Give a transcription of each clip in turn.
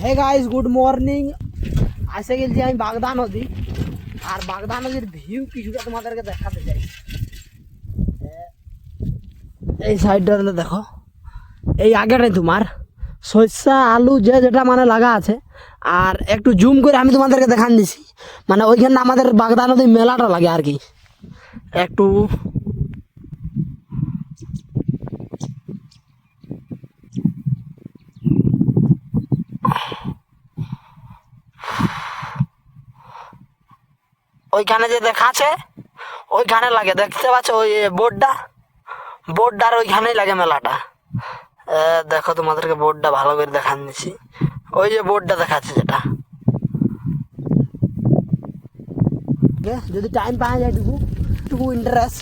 Hey guys, good morning. আসে গেছি আমি বাগদা নদী, আর বাগদা নদীর ভিউ কিছুটা তোমাদেরকে দেখাতে চাই। এই সাইডটা দেখো, এই আগেটাই তোমার সরষা আলু যে যেটা মানে লাগা আছে। আর একটু জুম করে আমি তোমাদেরকে দেখান দিছি, মানে ওইখানে আমাদের বাগদা নদী মেলাটা লাগে আর কি। একটু ওইখানে যে দেখাচ্ছে ওইখানে লাগে, দেখতে পাচ্ছ ওই বোর্ডটার ওইখানেই লাগে মেলাটা। দেখো তোমাদেরকে বোর্ডটা ভালো করে দেখান দিচ্ছি। ওই যে বোর্ডটা দেখাচ্ছে যেটা, যদি টাইম পাওয়া যায় টুকু ইন্টারেস্ট,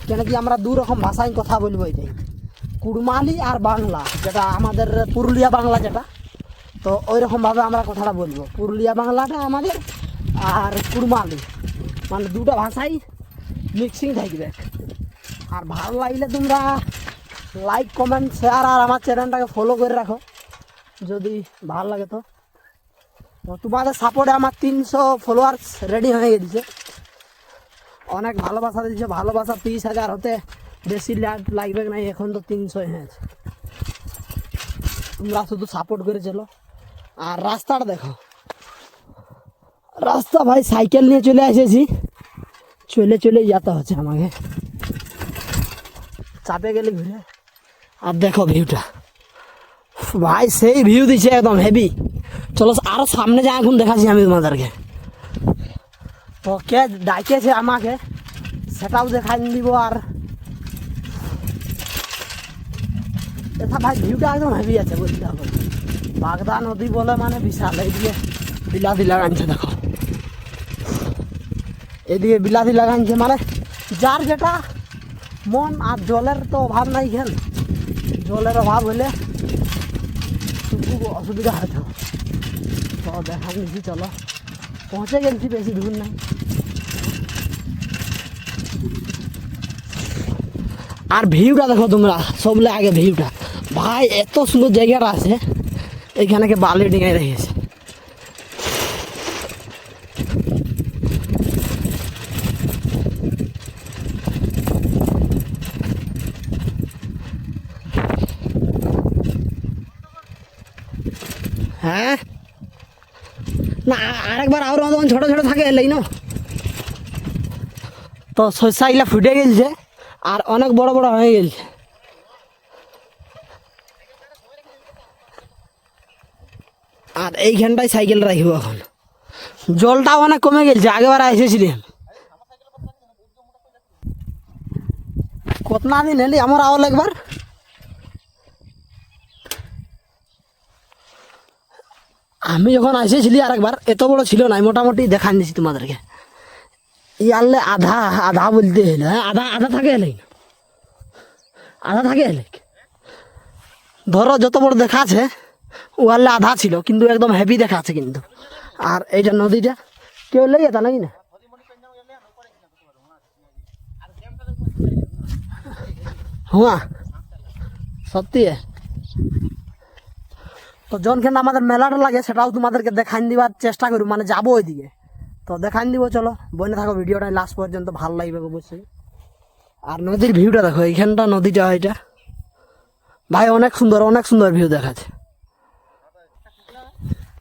কেন কি আমরা দু রকম ভাষায় কথা বলবো এটাই, কুড়মালি আর বাংলা, যেটা আমাদের পুরুলিয়া বাংলা যেটা। তো ওই রকমভাবে আমরা কথাটা বলবো, পুরুলিয়া বাংলাটা আমাদের আর কুড়মালি, মানে দুটো ভাষাই মিক্সিং থাকবে। আর ভালো লাগলে তোমরা লাইক কমেন্ট শেয়ার আর আমার চ্যানেলটাকে ফলো করে রাখো যদি ভালো লাগে। তো তোমাদের সাপোর্টে আমার 300 ফলোয়ার্স রেডি হয়ে গেছে। অনেক ভালোবাসা দিচ্ছে, ভালোবাসা 30,000 হতে বেশি লাগবে না, এখন তো 300 হয়েছে। তোমরা শুধু সাপোর্ট করে চলো। আর রাস্তাটা দেখো, রাস্তা ভাই সাইকেল নিয়ে চলে এসেছি, চলেই যেতে হচ্ছে আমাকে, চাপে গেলে ঘুরে। আর দেখো ভিউটা ভাই, সেই ভিউ দিচ্ছে একদম হেভি। চলো আরো সামনে যা, এখন দেখাচ্ছি আমি তোমাদেরকে। তো কে ডাকেছে আমাকে সেটাও দেখাই দিব। আর এটা ভাই ভিউটা একদম হেভি আছে বলতে হবে। বাগদা নদী বলে মানে বিশাল। এইদিকে বিলাতি লাগানছে দেখো, এদিকে বিলাতি লাগানছে, মানে যার যেটা মন। আর জলের তো অভাব নাই, খেল জলের অভাব হলে খুব অসুবিধা হয়তো। তো দেখা নিচ্ছি, চলো পৌঁছে গেছি, বেশি দূর নাই। আর ভিউটা দেখো তোমরা, সবলে আগে ভিউটা ভাই, এত সুন্দর জায়গাটা আছে। এখানে বালি ডিঙাই রেখেছে। হ্যাঁ না, আরেকবার আরো তখন ছোট ছোট থাকে এলেই না। তো শস্যগুলা ফুটে গেছে আর অনেক বড় বড় হয়ে গেছে। আর এইখানটায় সাইকেল রাখবো এখন। জলটাও অনেক কমে গেছে, আগেবার এসেছিলাম। কত না দিন এলি আমার আওয়াল একবার। আমি যখন এসেছিলি আর একবার, এত বড় ছিল না, মোটামুটি দেখান দিছি তোমাদেরকে। ইয়ারলে আধা আধা বলতে হলে, হ্যাঁ আধা আধা থাকে এলে, আধা থাকে এলে। ধরো যত বড় দেখাচ্ছে ওয়ারলে আধা ছিল, কিন্তু একদম হেভি দেখাচ্ছে কিন্তু। আর এইটা নদীটা কেউ লেগে যেত নাকি না। হুয়া সত্যি। তো যখন আমাদের মেলাটা লাগে সেটাও তোমাদেরকে দেখান দিবার চেষ্টা করব, মানে যাবো ওইদিকে। তো দেখান দিব, চলো বনে থাকো ভিডিওটা লাস্ট পর্যন্ত, ভালো লাগবে অবশ্যই। আর নদীর ভিউটা দেখো, এইখানটা নদীটা, এটা ভাই অনেক সুন্দর ভিউ দেখাচ্ছে।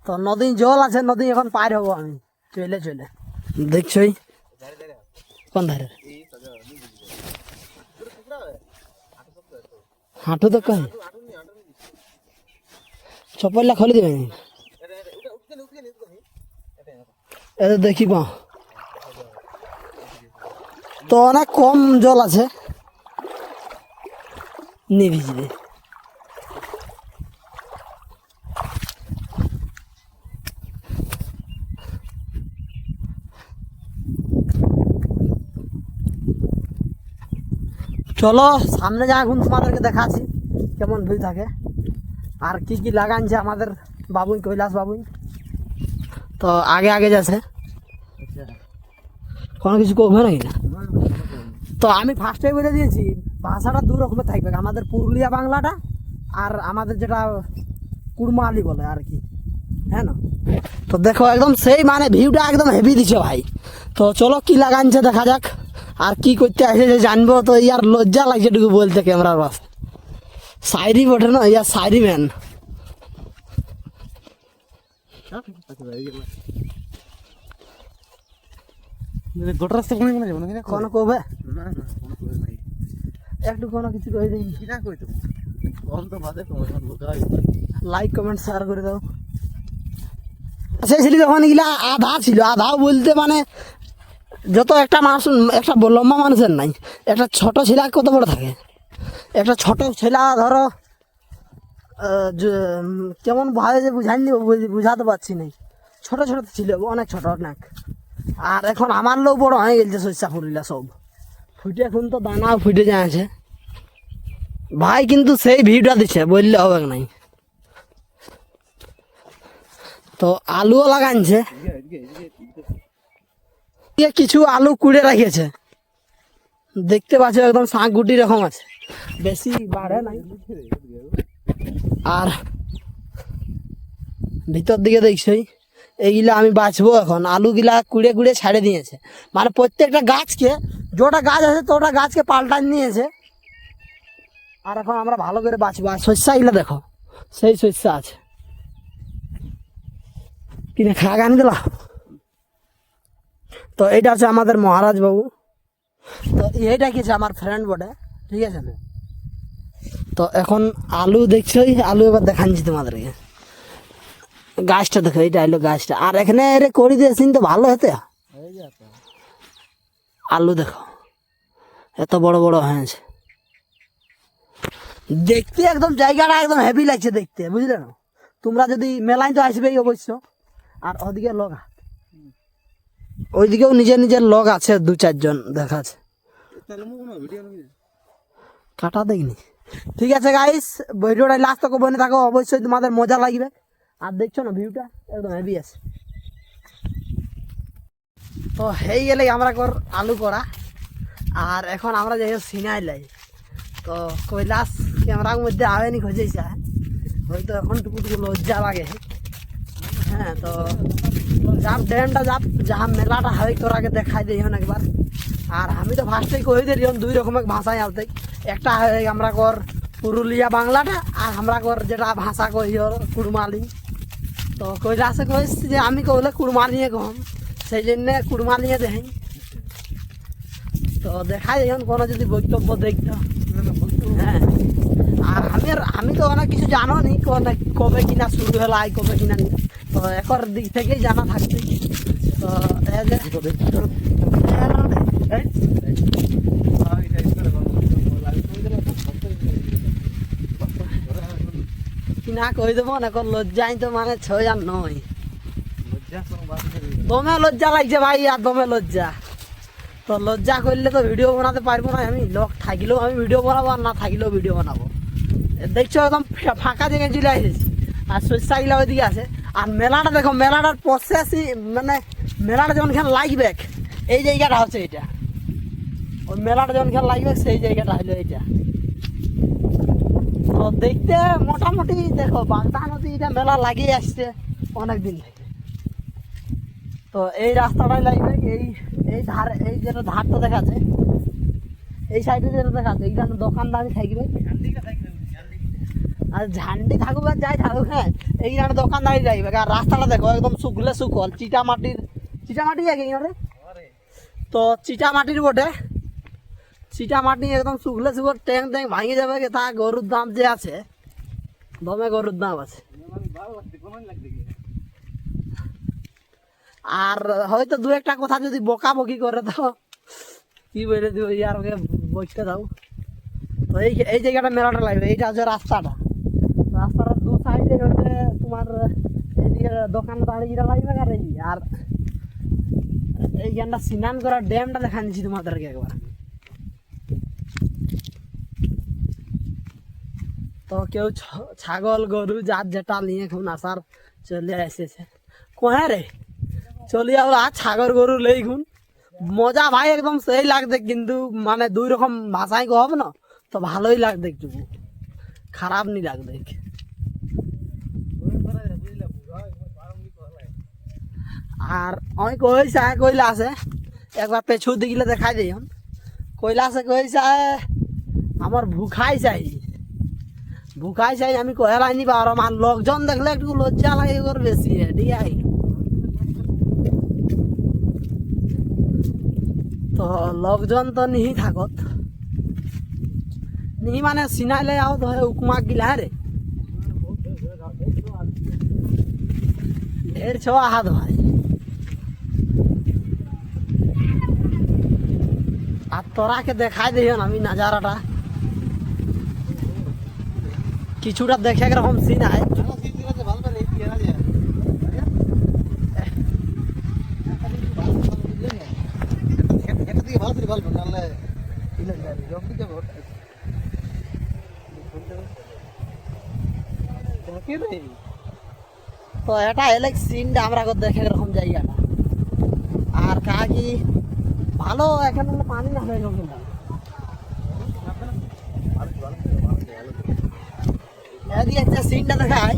তো নদী জল আছে, নদী এখন পার হবো আমি চলে। দেখছই কোন ধারে হাঁটু তো কই চপলটা খুলে দিবে, এটা দেখি পাও। তো অনেক কম জল আছে, নি ভিজবে। চলো সামনে যা, এখন তোমাদেরকে দেখাচ্ছি কেমন ভিউ থাকে আর কি কি লাগানছে আমাদের বাবুই, কৈলাস বাবুই। তো আগে যাচ্ছে, কোনো কিছু করবে নাকি না। তো আমি ফার্স্টে বলে দিয়েছি, ভাষাটা দু রকমের থাকবে, আমাদের পুরুলিয়া বাংলাটা আর আমাদের যেটা কুড়মালি বলে আর কি। হ্যাঁ না? তো দেখো একদম সেই মানে ভিউটা একদম হেভি দিছে ভাই। তো চলো কি লাগানছে দেখা যাক, আর কি করতে আসে জানবো। তো ইয়ার লজ্জা লাগছে টুকু বলতে ক্যামেরার পাশে। শায়রি বটে না, ইয়ার শায়রি ম্যান। গোটা রাস্তা কোনো যাবো না কোনো কবে না না কোনো করে নাই একটু কোনো কিছু কই দিই, কিনা কই তো কম তো বাদে তোমার লোকাই লাইক কমেন্ট শেয়ার করে দাও। সেই ছিল যখন এগুলা আধা ছিল, আধাও বলতে মানে যত একটা মানুষ, একটা লম্বা মানুষের নাই, একটা ছোট ছেলে কত বড় থাকে। একটা ছোট ছেলে ধরো কেমন ভাবে যে বুঝাইনি বুঝাতে পারছি না। ছোট ছোট ছিল, অনেক ছোট অনেক। আর এখন আমার লোক বড় হয়ে গেছে, শস্যা ফুলিলা সব ফুটে, এখন তো দানাও ফুটে যায় আছে ভাই। কিন্তু সেই ভিউটা দিচ্ছে বললে হবে নাই। তো আলুও লাগাইছে, কিছু আলু কুড়ে রাখিয়েছে দেখতে পাচ্ছ, একদম শাঁখ গুটি রকম আছে, বেশি বাড়ে নাই। আর ভিতর দিকে দেখছি এইগুলা আমি বাঁচবো এখন। আলুগুলা কুড়ে কুড়ে ছাড়ে দিয়েছে, মানে প্রত্যেকটা গাছকে, যেটা গাছ আছে তোটা গাছকে পাল্টান নিয়েছে। আর এখন আমরা ভালো করে বাঁচবো। আর শস্যগুলা দেখো, সেই শস্য আছে কিনে খা গান দিলা। তো এইটা হচ্ছে আমাদের মহারাজ বাবু। তো এইটা কি আমার ফ্রেন্ড বটে, ঠিক আছে না? তো এখন আলু দেখছো, আলু এবার দেখাচ্ছি তোমাদেরকে। গাছটা দেখো, এইটা হলো গাছটা। আর এখানে এর করে দিয়েছিন তো ভালো হতে। আলু দেখো এত বড় বড় হয়েছে, দেখতে একদম জায়গাটা একদম হেভি লাগছে দেখতে, বুঝলে না? তোমরা যদি মেলায় তো আসবেই অবশ্য। আর ওদিকে লগা, ওইদিকেও নিজের নিজের লগ আছে, 2-4 জন দেখাচ্ছে। কাটা দেখিনি। ঠিক আছে গাইস, ভিডিওটা লাস্ট তক বনে থাকো, অবশ্যই তোমাদের মজা লাগবে। আর দেখছো না ভিউটা একদম হেভি আছে। তো হয়ে গেলে আমরা কর আলু করা। আর এখন আমরা যাই সিনাই লাই। তো কৈলাস ক্যামেরার মধ্যে আবেনি খোঁজেছে, হয়তো এখন টুকু টুকু লজ্জা লাগে। হ্যাঁ, তো যাব ড্যামটা যাব, যাহা মেলাটা হয় তোর আগে দেখাই দিই একবার। আর আমি তো ফার্স্টেই কই দিই 2 রকমের ভাষায় আলতে, একটা হয় আমরা কর পুরুলিয়া বাংলাটা, আর আমরা কর যেটা ভাষা কই কুড়মালি। তো কৈলাসে কইছি যে আমি কইলে কুড়মালিয়ে কম, সেই জন্য কুড়মালিয়ে দেখাই। তো দেখাই এখন কোনো যদি বক্তব্য দেখতো। হ্যাঁ, আর আমি তো অনেক কিছু জানো নি, কবে কিনা শুরু হলো, কবে কিনা। তো একর দিক থেকেই জানা থাকছে। তো কিনা কই দেবো না, লজ্জাই তো মানে ছয় আর নয়। দমে লজ্জা লাগছে ভাই, আর দমে লজ্জা। তো লজ্জা করলে তো ভিডিও বানাতে পারবো না আমি। লোক থাকলেও আমি ভিডিও বানাবো, আর না থাকলেও ভিডিও বানাবো। দেখছো একদম ফাঁকা জায়গায় চলে আসেছি, আর শস্যগুলা ওইদিকে আছে। আর মেলাটা দেখো, মেলাটার প্রসেসই মানে মেলাটা যখন খেলা লাগবে, এই জায়গাটা হচ্ছে এইটা। ওই মেলাটা যখন খেলা লাগবে সেই জায়গাটা হলো এইটা। তো দেখতে মোটামুটি দেখো বাগদা নদী এটা মেলা লাগিয়ে আসছে অনেক দিন থেকে। তো এই রাস্তাটাই লাগবে, এই ধারে, এই যেটা ধারটা দেখাচ্ছে, এই সাইডে যেটা দেখাচ্ছে, এইখানে দোকানদারি থাকবে। আর ঝান্ডি থাকুক আর যাই থাকুক, হ্যাঁ, এইখানে দোকানদারি যাইবে। আর রাস্তাটা দেখো একদম শুকলে শুকল, চিটামাটি আগে এখানে। তো চিটামাটির বটে, চিটামাটি একদম শুকলে শুকল, ট্যাং ভাঙে যাবে। তা গরুর দাম যে আছে, দমে গরুর দাম আছে। আর হয়তো 2-1টা কথা যদি বকাবকি করে তো কি বলে দিব, ইয়ার ওকে বসতে দাও। তো এই জায়গাটা মেলাটা লাগবে, এইটা হচ্ছে রাস্তাটা। রাস্তার 2 সাইডে হচ্ছে তোমার এইদিকে দোকানদারিটা লাগবে। আর এইখানটা স্নান করার ড্যামটা দেখা নিচ্ছি তোমাদেরকে একবার। তো কেউ ছাগল গরু যার যেটা নিয়ে এখন আসার চলে এসেছে। কোহা রে চলি আর ছাগল গরু লেই খুন মজা ভাই, একদম সেই লাগবে। কিন্তু মানে 2 রকম ভাষায় কব না, তো ভালোই লাগবে, একটু খারাপ নি লাগবে। আর আমি কইসা কইলা আছে একবার পেছু দিকে দেখাই দিই কইলা আছে কইসা আমার ভুখাই চাই আমি কহেলাই নিবা আর আমার লোকজন দেখলে একটু লজ্জা লাগে ওর বেশি ঠিক আছে তো লোকজন তো নিহি থাকত নিহি মানে চিনাইলে আও তো উকমাক গিলা রে ঢের ছ হাত ভাই আর তোরাকে দেখাই দিও আমি নাজারাটা কিছুটা দেখে এরকম সিন আয় তো এটা এলে সিনটা আমরা দেখে এরকম জায়গাটা আর কাকি ভালো এখানে পানি না হয়ে গেল এদিকে একটা সিনটা দেখায়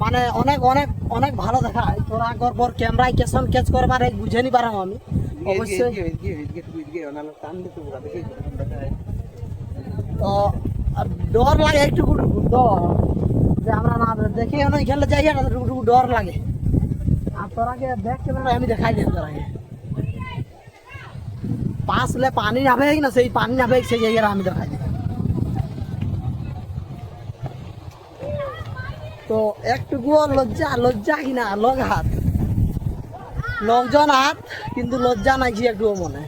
মানে অনেক অনেক অনেক ভালো দেখায় তোরা একবার পর ক্যামেরায় কেসন ক্যাচ করবার বুঝে নি পারাম আমি অবশ্যই তো ডর লাগে একটু ডর যে আমরা না দেখে এখানে জায়গাটা একটু ডর লাগে আর তোরাকে দেখ ক্যামেরা আমি দেখাই দিই তোরাকে পাশলে পানি নামে না সেই পানি নামে সেই জায়গাটা আমি দেখাই দিই তো একটুকুও লজ্জা কিনা লগ হাত লোকজন হাত কিন্তু লজ্জা নাই কি একটুও মনে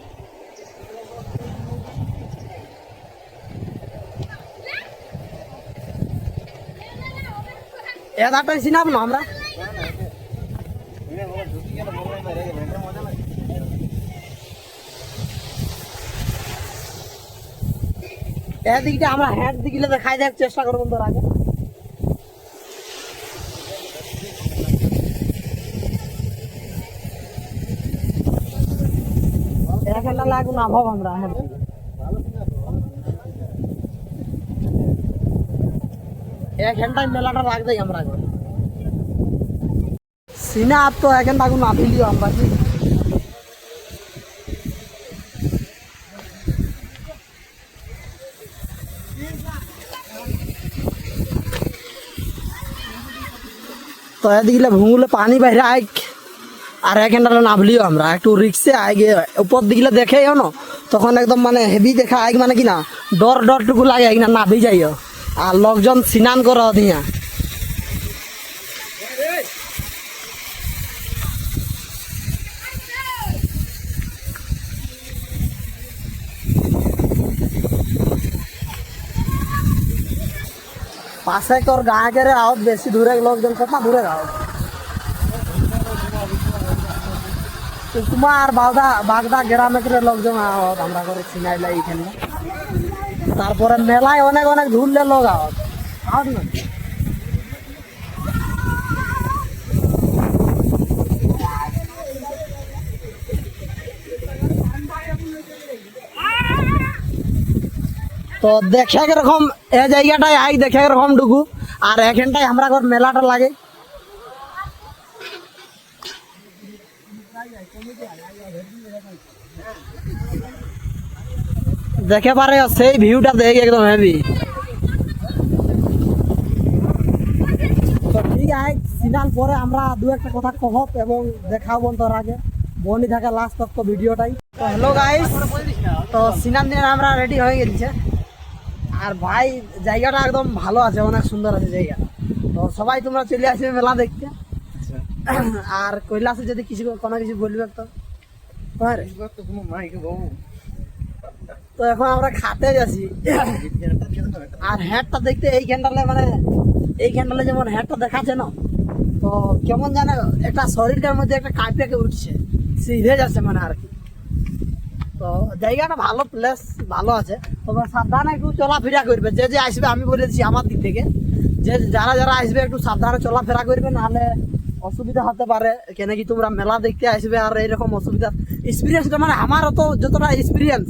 এদাটাই চিনাব না আমরা এদিকটা আমরা হ্যাট দিকে দেখাই দেওয়ার চেষ্টা করবো তোর আগে এখানটা লাগু না ভাব আমরা এক ঘন্টায় মেলাটা রাখ দেই আমরা সিনা আপ তো এক ঘন্টা না ফেলিও আমরা তো এদিকে ভুঙুলে পানি বাইরে আয় আর এক ঘন্টা নামলিও আমরা একটু রিক্সে আগে উপর দিকে দেখে না তখন একদম মানে হেভি দেখা আগে মানে কিনা ডরটুকু লাগে কিনা নাভি যাইও আর লোকজন স্নান করো দিয়া পাশে তোর গাঁকের আওয়াজ বেশি দূরে লোকজন কত দূরে আওয়াজ তোমার বাগদা গ্রামের লোকজন আওয়াজ আমরা করে চিনাইলা এইখানে তারপরে মেলায় অনেক অনেক ঘুরলে লোক আওয়াজ না তো দেখে এরকম এ জায়গাটায় আই দেখে এরকম ঢুকু আর এখানটায় আমরা ঘর মেলাটা লাগে দেখে পারে সেই ভিউটা দেখে একদম হেভি তো ঠিক আছে সিনাল পরে আমরা দু একটা কথা কহব এবং দেখাবো তোর আগে বনি থাকে লাস্ট তক ভিডিওটাই তো হ্যালো গাইস তো সিনাল দিনে আমরা রেডি হয়ে গেছে আর ভাই জায়গাটা একদম ভালো আছে অনেক সুন্দর আছে জায়গা তো সবাই তোমরা চলে আসবে মেলা দেখতে আর কৈলাসে যদি কিছু কোনো কিছু বলবে তো তো এখন আমরা খাতে যাচ্ছি আর হ্যাটটা দেখতে এই ক্যান্ডালে মানে এই ক্যান্ডালে যেমন হ্যাটটা দেখাচ্ছে না তো কেমন জানে একটা শরীরটার মধ্যে একটা কাঁপে উঠছে সিধে যাচ্ছে মানে আর কি তো জায়গাটা ভালো প্লেস ভালো আছে তবে সাবধানে একটু চলাফেরা করবে যে আসবে আমি বলে দিচ্ছি আমার দিক থেকে যে যারা আসবে একটু সাবধানে চলাফেরা করবে নাহলে অসুবিধা হতে পারে কেন কি তোমরা মেলা দেখতে আসবে আর এইরকম অসুবিধা এক্সপিরিয়েন্সটা মানে আমারও তো যতটা এক্সপিরিয়েন্স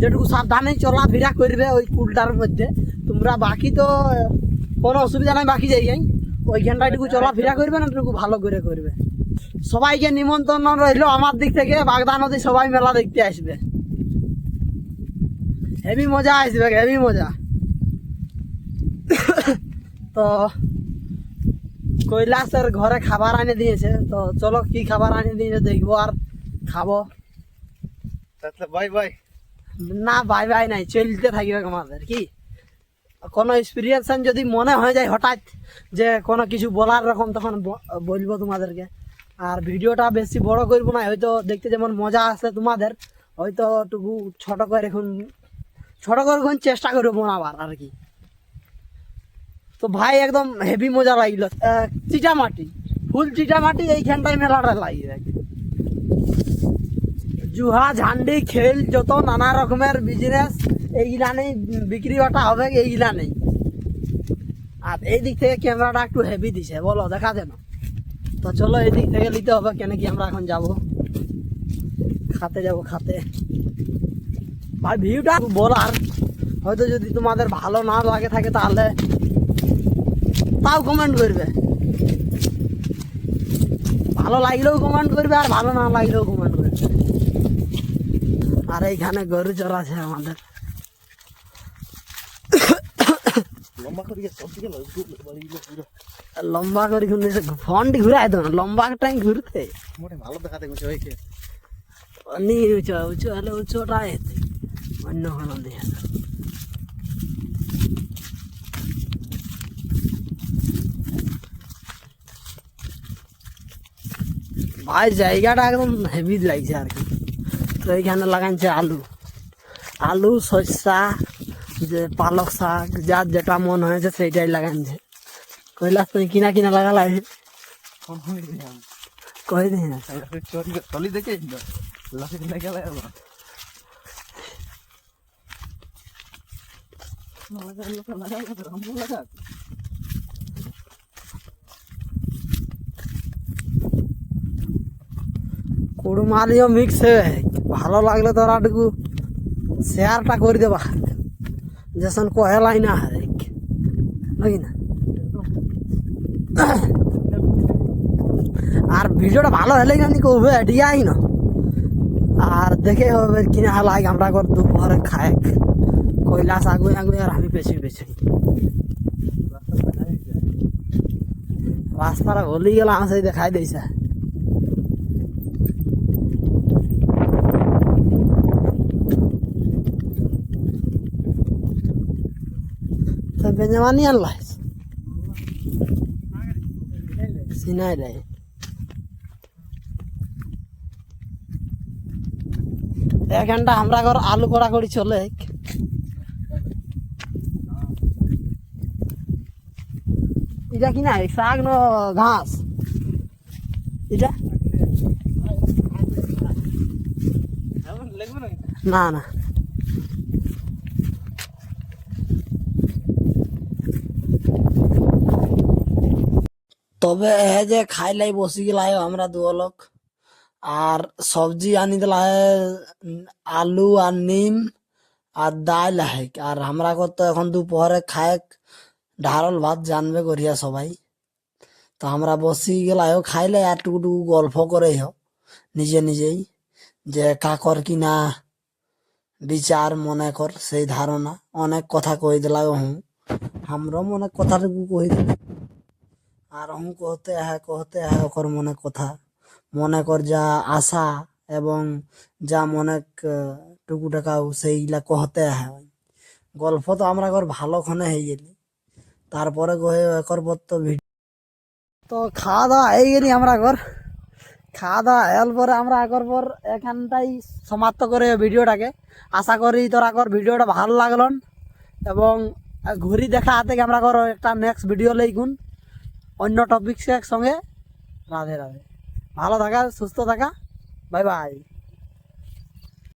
যেটুকু সাবধানে চলাফেরা করবে ওই কুলটার মধ্যে তোমরা বাকি তো কোনো অসুবিধা নাই বাকি জায়গায় ওইখানটা একটু চলাফেরা করবে না একটু ভালো করে করবে সবাইকে নিমন্ত্রণ রইলো আমার দিক থেকে, বাগদা নদী সবাই মেলা দেখতে আসবে, হেভি মজা আসবে, হেভি মজা। তো কৈলাসের ঘরে খাবার আনে দিয়েছে, তো চলো কি খাবার আনে দিয়েছে দেখবো আর খাবো। তাহলে বাই বাই। না বাই বাই নাই, চলতে থাকবে আমাদের। কি কোনো এক্সপিরিয়েন্স যদি মনে হয়ে যায় হঠাৎ যে কোনো কিছু বলার রকম, তখন বলবো তোমাদেরকে। আর ভিডিওটা বেশি বড় করবো না, হয়তো দেখতে যেমন মজা আসে তোমাদের, হয়তো টুকু ছোট করে এখন চেষ্টা করবো বানাবার আর কি। তো ভাই একদম হেভি মজা লাগলো। চিটামাটি, ফুল চিটামাটি এইখানটায় মেলাটা লাগবে। জুহা ঝান্ডি খেল যত নানা রকমের বিজনেস এইগুলা নেই, বিক্রি বাটা হবে এইগুলা নেই। আর এই দিক থেকে ক্যামেরাটা একটু হেভি দিছে, বলো দেখা যেন। তো চলো এই দিক থেকে নিতে হবে, কেন কি আমরা এখন যাব খাতে, খাতে। ভাই ভিউটা বলার, হয়তো যদি তোমাদের ভালো না লাগে থাকে তাহলে তাও কমেন্ট করবে, ভালো লাগলেও কমেন্ট করবে আর ভালো না লাগলেও কমেন্ট করবে। আর এইখানে গরু চড়াছে আমাদের। লম্বা করে সব দিকে বাড়িগুলো পুরো লম্বা করে ফন্ড ঘুরাই দেবো না, লম্বা টাইম ঘুরতে মোটে ভালো দেখাতে গেছে হয়েছে। উঁচু উঁচু হলে উঁচুটা এতে অন্য কোনো দিয়ে। ভাই জায়গাটা একদম হেভি লাগছে আর কি। তো এইখানে লাগাইছে আলু শস্যা, যে পালক শাক, যার যেটা মন হয়েছে সেইটাই লাগাইছে। কৈলাস তুমি কিনা লাগা লাগে কই দিই না টলি দেখে লাঠি লেগে গেল। কুড়মালিও মিক্স হয়ে ভালো লাগলে তোরা টুকু শেয়ারটা করে দেবা, যেসন কহেলাই না হারেক নাকি না। আর ভিডিওটা ভালো হলে জানি করবে এটিয়াই না, আর দেখে হবে কিনা লাগে। আমরা কর দুপুরে খায় কৈলাস আগুয়ে আর আমি পেছি রাস্তাটা হলি গেল, আমার সেই দেখাই দিয়েছে। বেঞ্জামানি আনলাই চিনাই রে। এখানটা আমরা ঘর আলু কড়া করি চলে। এটা কি না শাক ন ঘাস? এটা না না তবে যে খাইলাই বসি গেলাই আমরা দুলোক, আর সবজি আনি দিলা আলু আর নিম আর ডাল है। আর আমরা তো এখন দুপুরে খায় ঢারল ভাত জানবে করিয়া সবাই। তো আমরা বসি গেলাইও খাইলে আর টুকু গল্প করে নিজেই, যে কাকর কিনা বিচার মনে কর সেই ধারণা অনেক কথা কই দিলাই। আমরা মনে কথাটুকু কই দিল, আর कहते हैं ওকর মনে কথা, মনে কর যা আশা এবং যা মনে টুকু টাকাও সেইগুলা कहते हैं। গল্প তো আমরা ঘর ভালো ক্ষণে হয়ে গেলি, তারপরে একর পর তো তো খাওয়া দাওয়া হয়ে গেলি আমরা ঘর। খাওয়া দাওয়া হওয়ার পরে আমরা আগর পর এখানটাই সমাপ্ত করে ভিডিওটাকে। আশা করি তোর আগর ভিডিওটা ভালো লাগলো, এবং ঘুরি দেখা হাতে আমরা ঘর একটা নেক্সট ভিডিও লইগুন অন্য টপিক্সের সঙ্গে। রাধে রাধে, ভালো থাকা, সুস্থ থাকা, বাই বাই।